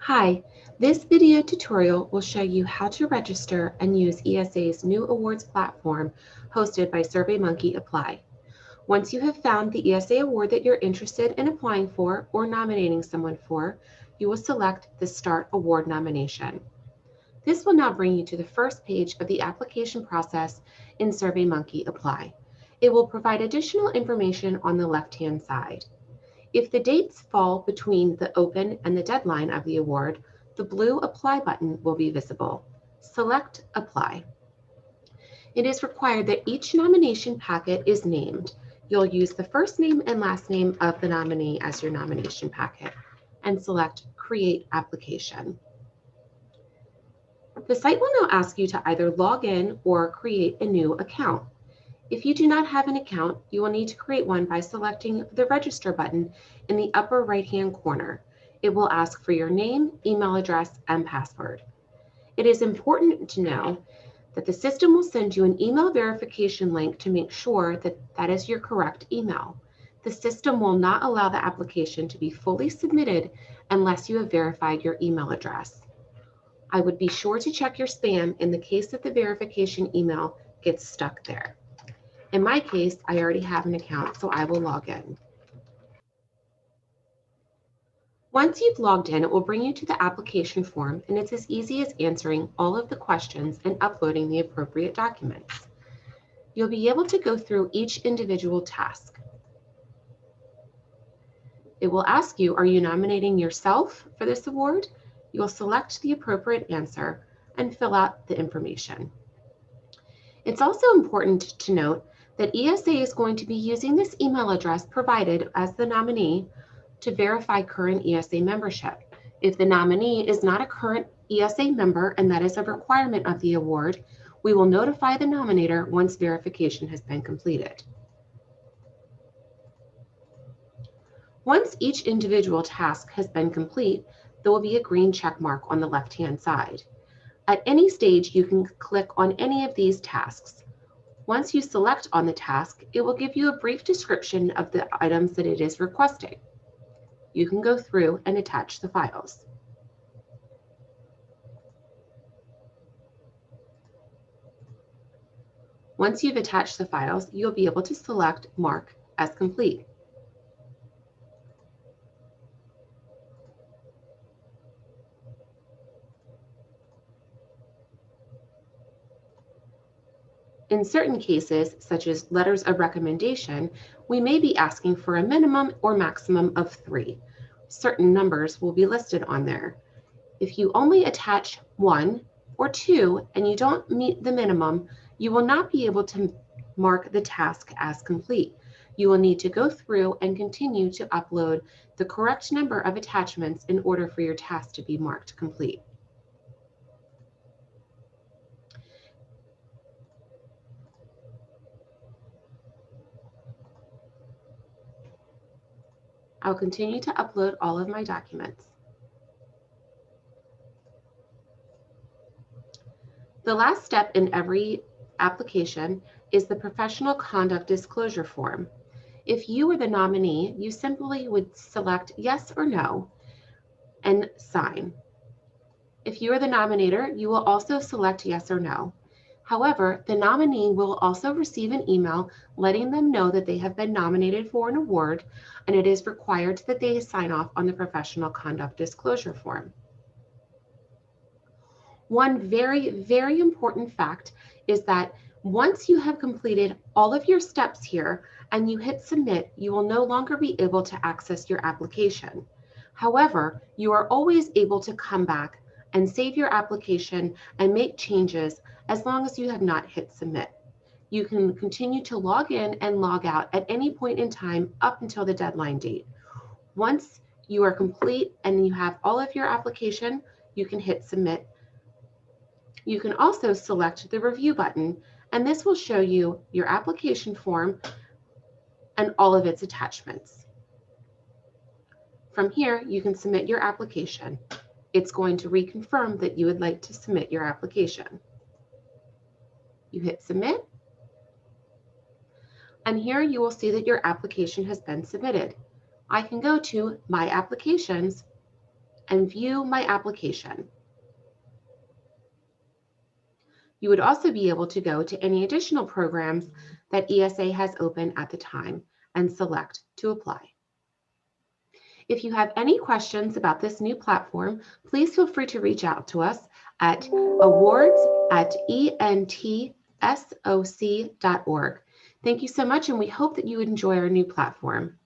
Hi, this video tutorial will show you how to register and use ESA's new awards platform hosted by SurveyMonkey Apply. Once you have found the ESA award that you're interested in applying for or nominating someone for, you will select the Start Award Nomination. This will now bring you to the first page of the application process in SurveyMonkey Apply. It will provide additional information on the left-hand side. If the dates fall between the open and the deadline of the award, the blue Apply button will be visible. Select Apply. It is required that each nomination packet is named. You'll use the first name and last name of the nominee as your nomination packet and select Create Application. The site will now ask you to either log in or create a new account. If you do not have an account, you will need to create one by selecting the Register button in the upper right-hand corner. It will ask for your name, email address, and password. It is important to know that the system will send you an email verification link to make sure that that is your correct email. The system will not allow the application to be fully submitted unless you have verified your email address. I would be sure to check your spam in the case that the verification email gets stuck there. In my case, I already have an account, so I will log in. Once you've logged in, it will bring you to the application form, and it's as easy as answering all of the questions and uploading the appropriate documents. You'll be able to go through each individual task. It will ask you, are you nominating yourself for this award? You'll select the appropriate answer and fill out the information. It's also important to note that ESA is going to be using this email address provided as the nominee to verify current ESA membership. If the nominee is not a current ESA member, and that is a requirement of the award, we will notify the nominator once verification has been completed. Once each individual task has been complete, there will be a green check mark on the left-hand side. At any stage, you can click on any of these tasks. Once you select on the task, it will give you a brief description of the items that it is requesting. You can go through and attach the files. Once you've attached the files, you'll be able to select Mark as complete. In certain cases, such as letters of recommendation, we may be asking for a minimum or maximum of 3. Certain numbers will be listed on there. If you only attach 1 or 2 and you don't meet the minimum, you will not be able to mark the task as complete. You will need to go through and continue to upload the correct number of attachments in order for your task to be marked complete. I'll continue to upload all of my documents. The last step in every application is the professional conduct disclosure form. If you were the nominee, you simply would select yes or no and sign. If you are the nominator, you will also select yes or no. However, the nominee will also receive an email letting them know that they have been nominated for an award, and it is required that they sign off on the professional conduct disclosure form. One very, very important fact is that once you have completed all of your steps here and you hit submit, you will no longer be able to access your application. However, you are always able to come back and save your application and make changes as long as you have not hit submit. You can continue to log in and log out at any point in time up until the deadline date. Once you are complete and you have all of your application, you can hit submit. You can also select the review button, and this will show you your application form and all of its attachments. From here, you can submit your application. It's going to reconfirm that you would like to submit your application. You hit submit, and here you will see that your application has been submitted. I can go to My Applications and view my application. You would also be able to go to any additional programs that ESA has open at the time and select to apply. If you have any questions about this new platform, please feel free to reach out to us at awards@entsoc.org. Thank you so much, and we hope that you enjoy our new platform.